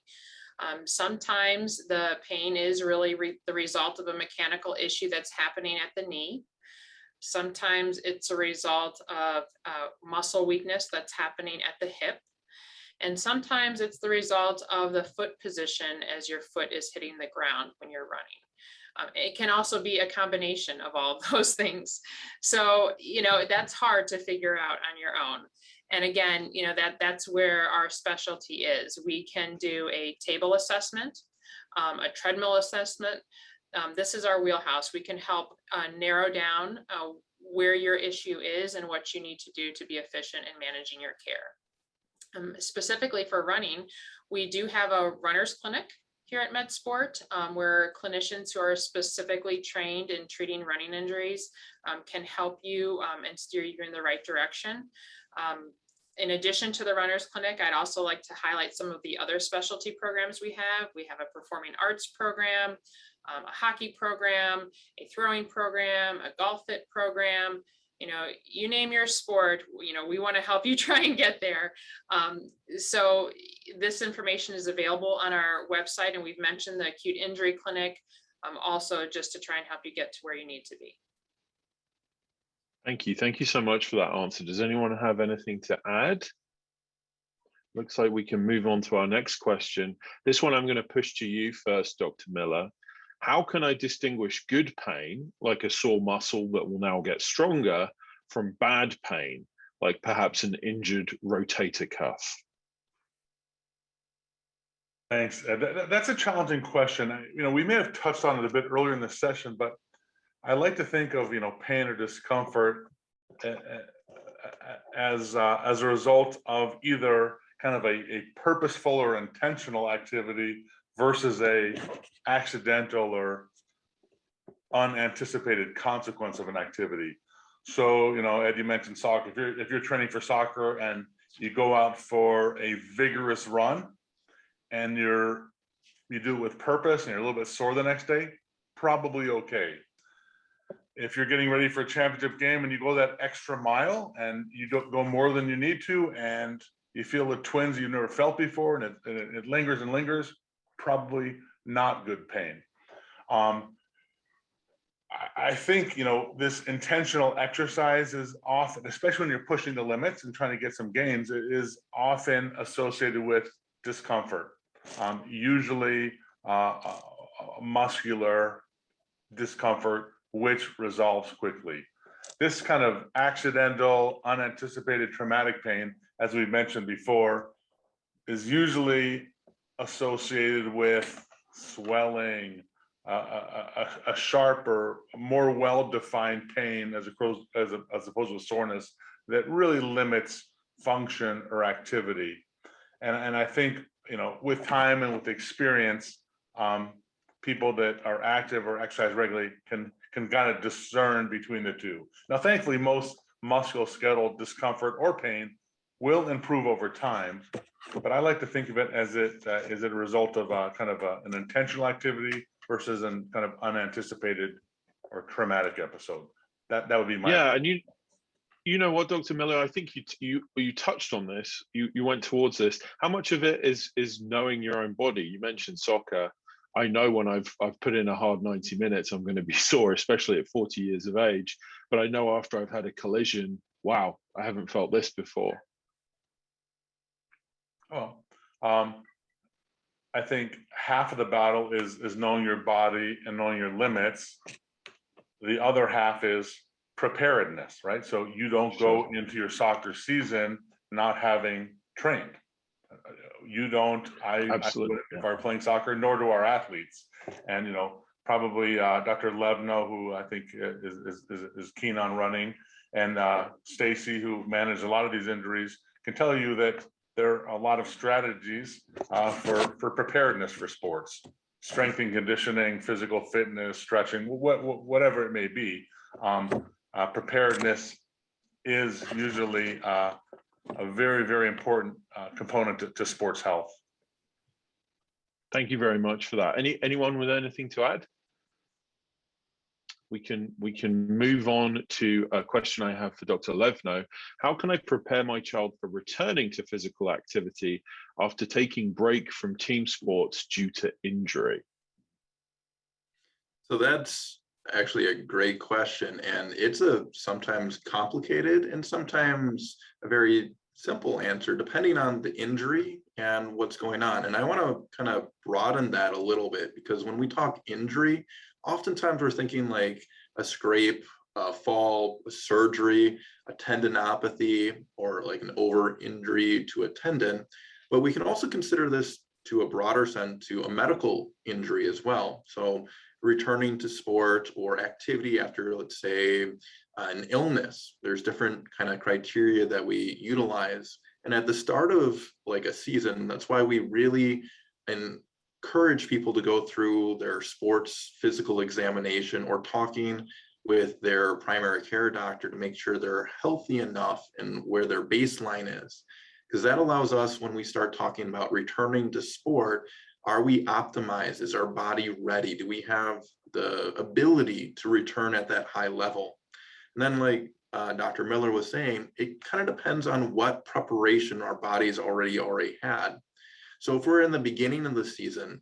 Sometimes the pain is really the result of a mechanical issue that's happening at the knee. Sometimes it's a result of muscle weakness that's happening at the hip. And sometimes it's the result of the foot position as your foot is hitting the ground when you're running. It can also be a combination of all of those things. So, that's hard to figure out on your own. And again, that's where our specialty is. We can do a table assessment, a treadmill assessment. This is our wheelhouse. We can help narrow down where your issue is and what you need to do to be efficient in managing your care. Specifically for running, we do have a runner's clinic here at MedSport, where clinicians who are specifically trained in treating running injuries can help you and steer you in the right direction. In addition to the runner's clinic, I'd also like to highlight some of the other specialty programs we have. We have a performing arts program, a hockey program, a throwing program, a golf fit program. You name your sport, we want to help you try and get there. So this information is available on our website, and we've mentioned the acute injury clinic, also just to try and help you get to where you need to be. Thank you. Thank you so much for that answer. Does anyone have anything to add? Looks like we can move on to our next question. This one I'm going to push to you first, Dr. Miller. How can I distinguish good pain, like a sore muscle that will now get stronger, from bad pain, like perhaps an injured rotator cuff? Thanks. That's a challenging question. We may have touched on it a bit earlier in the session, but I like to think of, pain or discomfort as a result of either kind of a purposeful or intentional activity versus a accidental or unanticipated consequence of an activity. So, Ed, you mentioned soccer. If you're training for soccer and you go out for a vigorous run and you do it with purpose and you're a little bit sore the next day, probably okay. If you're getting ready for a championship game and you go that extra mile and you don't go more than you need to, and you feel the twins you've never felt before, and it lingers and lingers, probably not good pain. I think, this intentional exercise is often, especially when you're pushing the limits and trying to get some gains, it is often associated with discomfort, usually muscular discomfort, which resolves quickly. This kind of accidental, unanticipated traumatic pain, as we mentioned before, is usually associated with swelling, a sharper, more well-defined pain as opposed to soreness that really limits function or activity. And I think, with time and with experience, people that are active or exercise regularly can kind of discern between the two. Now, thankfully, most musculoskeletal discomfort or pain will improve over time, but I like to think of it as a result of an intentional activity versus a kind of unanticipated or traumatic episode. That would be my and you know what, Dr. Miller, I think you touched on this. You went towards this. How much of it is knowing your own body? You mentioned soccer. I know when I've put in a hard 90 minutes, I'm going to be sore, especially at 40 years of age. But I know after I've had a collision, wow, I haven't felt this before. Well, I think half of the battle is knowing your body and knowing your limits. The other half is preparedness, right? So you don't go into your soccer season not having trained. You don't, Absolutely. if I'm playing soccer, nor do our athletes. And, probably Dr. Levno, who I think is keen on running, and Stacy, who managed a lot of these injuries, can tell you that there are a lot of strategies for preparedness for sports, strength and conditioning, physical fitness, stretching, whatever it may be. Preparedness is usually a very, very important component to sports health. Thank you very much for that. Anyone with anything to add? We can move on to a question I have for Dr. Levno. How can I prepare my child for returning to physical activity after taking break from team sports due to injury? So that's actually a great question, and it's a sometimes complicated and sometimes a very simple answer depending on the injury and what's going on. And I want to kind of broaden that a little bit, because when we talk injury, oftentimes we're thinking like a scrape, a fall, a surgery, a tendinopathy, or like an over injury to a tendon. But we can also consider this to a broader sense to a medical injury as well. So returning to sport or activity after, let's say, an illness. There's different kind of criteria that we utilize. And at the start of like a season, that's why we really encourage people to go through their sports physical examination or talking with their primary care doctor to make sure they're healthy enough and where their baseline is. Because that allows us, when we start talking about returning to sport, are we optimized? Is our body ready? Do we have the ability to return at that high level? And then like Dr. Miller was saying, it kind of depends on what preparation our body's already had. So if we're in the beginning of the season,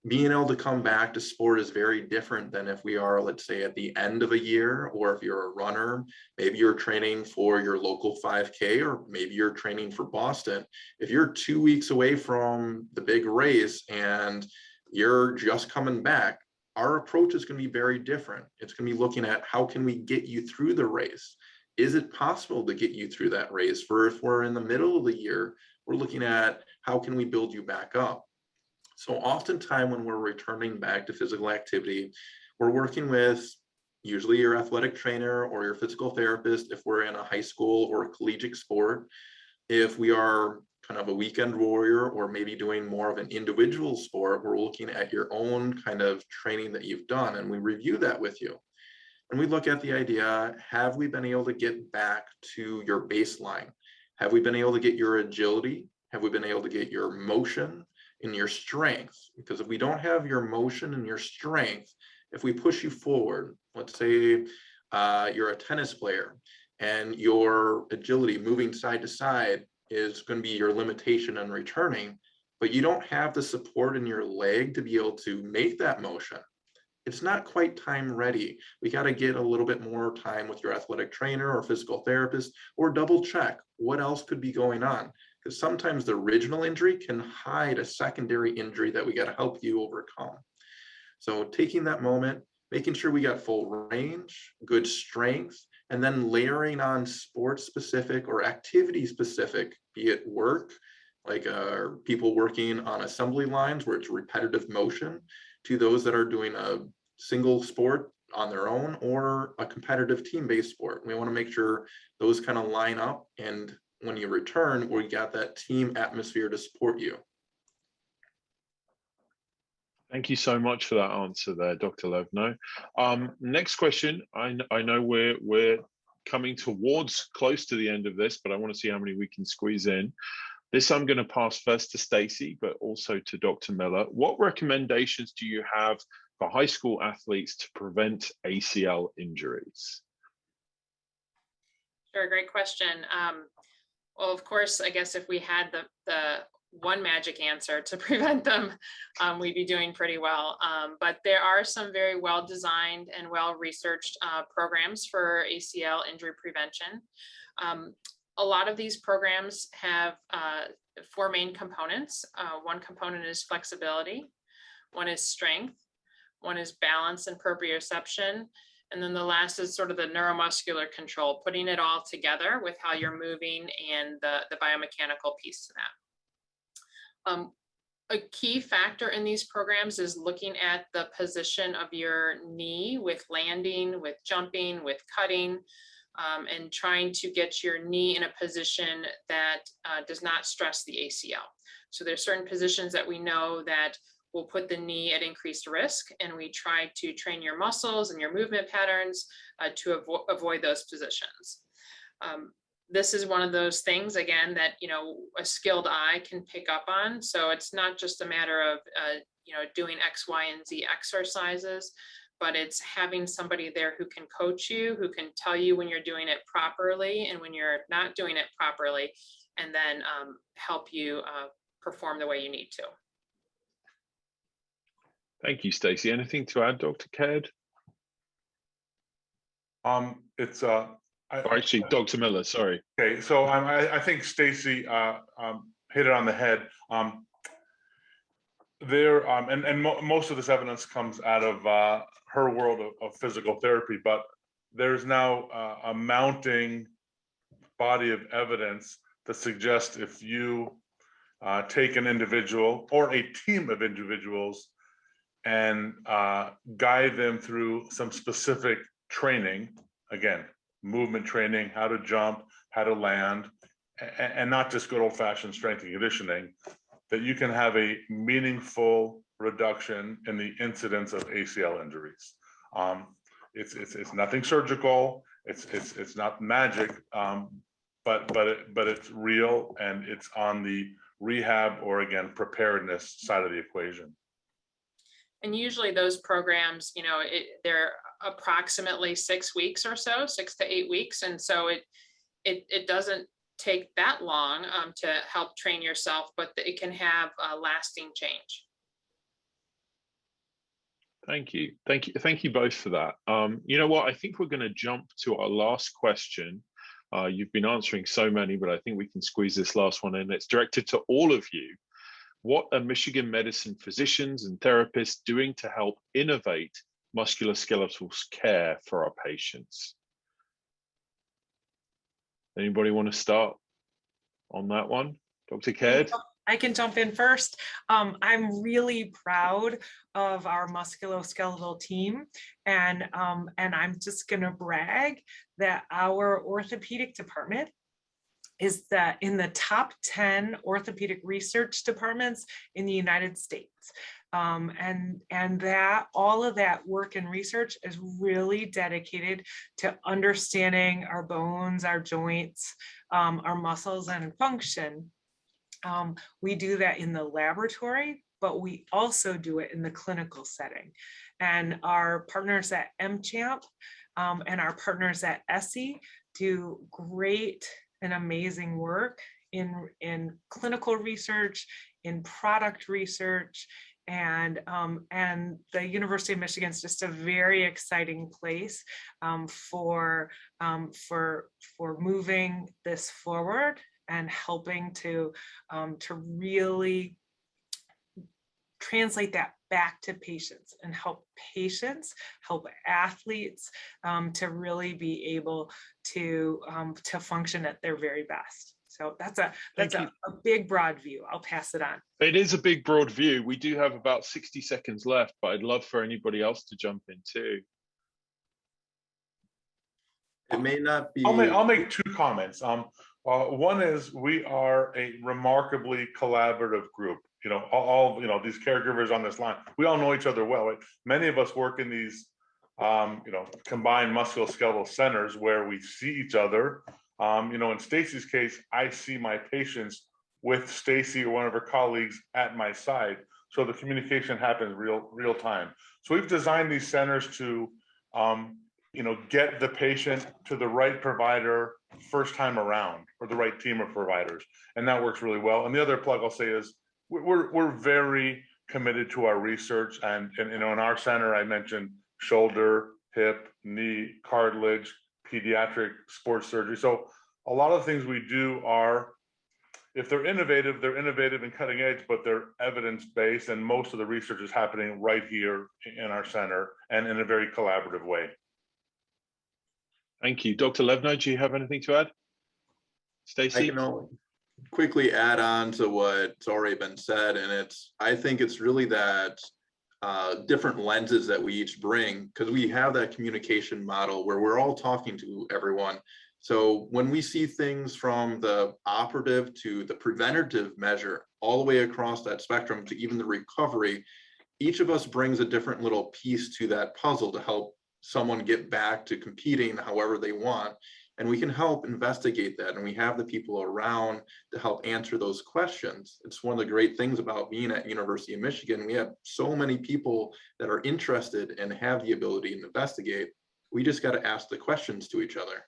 being able to come back to sport is very different than if we are, let's say, at the end of a year, or if you're a runner, maybe you're training for your local 5K, or maybe you're training for Boston. If you're 2 weeks away from the big race and you're just coming back, our approach is going to be very different. It's going to be looking at how can we get you through the race? Is it possible to get you through that race? For if we're in the middle of the year, we're looking at how can we build you back up? So oftentimes when we're returning back to physical activity, we're working with usually your athletic trainer or your physical therapist if we're in a high school or a collegiate sport. If we are kind of a weekend warrior or maybe doing more of an individual sport, we're looking at your own kind of training that you've done, and we review that with you. And we look at the idea, have we been able to get back to your baseline? Have we been able to get your agility? Have we been able to get your motion and your strength? Because if we don't have your motion and your strength, if we push you forward, let's say you're a tennis player and your agility moving side to side is going to be your limitation on returning, but you don't have the support in your leg to be able to make that motion, it's not quite time ready. We got to get a little bit more time with your athletic trainer or physical therapist, or double check what else could be going on. Because sometimes the original injury can hide a secondary injury that we got to help you overcome. So taking that moment, making sure we got full range, good strength, and then layering on sports specific or activity specific, be it work, like people working on assembly lines where it's repetitive motion, to those that are doing a single sport on their own or a competitive team-based sport. We want to make sure those kind of line up, and when you return, we got that team atmosphere to support you. Thank you so much for that answer there, Dr. Levno. Next question. I know we're coming towards close to the end of this, but I want to see how many we can squeeze in. This I'm going to pass first to Stacey, but also to Dr. Miller. What recommendations do you have for high school athletes to prevent ACL injuries? Sure, great question. Well, of course, I guess if we had the one magic answer to prevent them, we'd be doing pretty well. But there are some very well-designed and well-researched programs for ACL injury prevention. A lot of these programs have 4 main components. One component is flexibility, one is strength, one is balance and proprioception, and then the last is sort of the neuromuscular control, putting it all together with how you're moving and the biomechanical piece to that. A key factor in these programs is looking at the position of your knee with landing, with jumping, with cutting, and trying to get your knee in a position that does not stress the ACL. So there's certain positions that we know that will put the knee at increased risk, and we try to train your muscles and your movement patterns to avoid those positions. This is one of those things, again, that a skilled eye can pick up on. So it's not just a matter of doing X, Y, and Z exercises, but it's having somebody there who can coach you, who can tell you when you're doing it properly and when you're not doing it properly, and then help you perform the way you need to. Thank you, Stacey. Anything to add, Dr. Caird? Actually, Dr. Miller, sorry. Okay, so I think Stacey hit it on the head. Most of this evidence comes out of her world of physical therapy, but there's now a mounting body of evidence that suggests if you take an individual or a team of individuals and guide them through some specific training, again, movement training, how to jump, how to land, and not just good old-fashioned strength and conditioning, that you can have a meaningful reduction in the incidence of ACL injuries. It's nothing surgical. It's not magic, but it's real, and it's on the rehab or, again, preparedness side of the equation. And usually those programs, they're approximately 6 weeks or so, 6 to 8 weeks, and so it doesn't take that long to help train yourself, but it can have a lasting change. Thank you. Thank you both for that. You know what? I think we're going to jump to our last question. You've been answering so many, but I think we can squeeze this last one in. It's directed to all of you. What are Michigan medicine physicians and therapists doing to help innovate musculoskeletal care for our patients? Anybody want to start on that one? Dr. Caird? I can jump in first. I'm really proud of our musculoskeletal team, and I'm just going to brag that our orthopedic department is in the top 10 orthopedic research departments in the United States. And that all of that work and research is really dedicated to understanding our bones, our joints, our muscles and function. We do that in the laboratory, but we also do it in the clinical setting. And our partners at MChamp and our partners at ESSE do great and amazing work in clinical research, in product research, and the University of Michigan is just a very exciting place for moving this forward and helping to really translate that back to patients and help athletes to really be able to function at their very best. So that's a big broad view. I'll pass it on. It is a big broad view. We do have about 60 seconds left, but I'd love for anybody else to jump in too. It may not be. I'll make two comments. One is we are a remarkably collaborative group. You know, all these caregivers on this line, we all know each other well. Right? Many of us work in these, combined musculoskeletal centers where we see each other. In Stacy's case, I see my patients with Stacy or one of her colleagues at my side. So the communication happens real time. So we've designed these centers to, get the patient to the right provider first time around, or the right team of providers. And that works really well. And the other plug I'll say is we're very committed to our research. And in our center, I mentioned shoulder, hip, knee, cartilage, pediatric sports surgery. So a lot of the things we do are, if they're innovative and cutting edge, but they're evidence-based, and most of the research is happening right here in our center and in a very collaborative way. Thank you. Dr. Levno, do you have anything to add? Stacy? I can quickly add on to what's already been said, and I think it's really that different lenses that we each bring, because we have that communication model where we're all talking to everyone. So when we see things from the operative to the preventative measure, all the way across that spectrum to even the recovery, each of us brings a different little piece to that puzzle to help someone get back to competing however they want. And we can help investigate that. And we have the people around to help answer those questions. It's one of the great things about being at University of Michigan. We have so many people that are interested and have the ability to investigate. We just got to ask the questions to each other.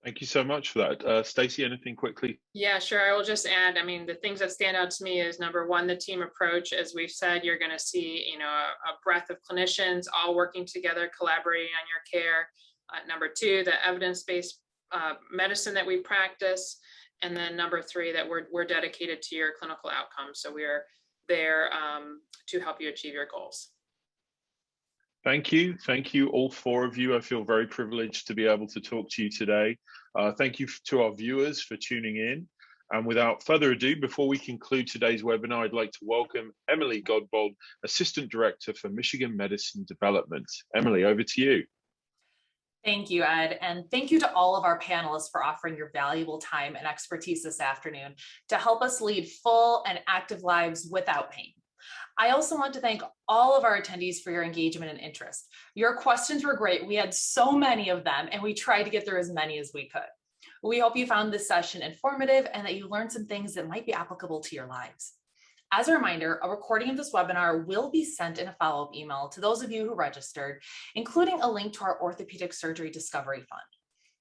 Thank you so much for that. Stacy, anything quickly? Yeah, sure. I will just add, the things that stand out to me is, number one, the team approach. As we've said, you're going to see, a breadth of clinicians all working together, collaborating on your care. Number two, the evidence-based medicine that we practice. And then number three, that we're dedicated to your clinical outcomes. So we are there to help you achieve your goals. Thank you. Thank you, all four of you. I feel very privileged to be able to talk to you today. Thank you to our viewers for tuning in. And without further ado, before we conclude today's webinar, I'd like to welcome Emily Godbold, Assistant Director for Michigan Medicine Development. Emily, over to you. Thank you, Ed, and thank you to all of our panelists for offering your valuable time and expertise this afternoon to help us lead full and active lives without pain. I also want to thank all of our attendees for your engagement and interest. Your questions were great. We had so many of them, and we tried to get through as many as we could. We hope you found this session informative and that you learned some things that might be applicable to your lives. As a reminder, a recording of this webinar will be sent in a follow-up email to those of you who registered, including a link to our Orthopedic Surgery Discovery Fund.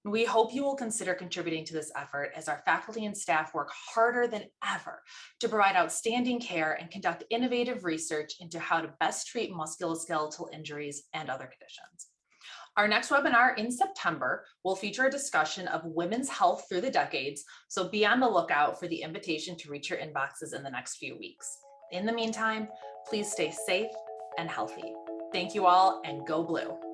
We hope you will consider contributing to this effort as our faculty and staff work harder than ever to provide outstanding care and conduct innovative research into how to best treat musculoskeletal injuries and other conditions. Our next webinar in September will feature a discussion of women's health through the decades, so be on the lookout for the invitation to reach your inboxes in the next few weeks. In the meantime, please stay safe and healthy. Thank you all, and go Blue.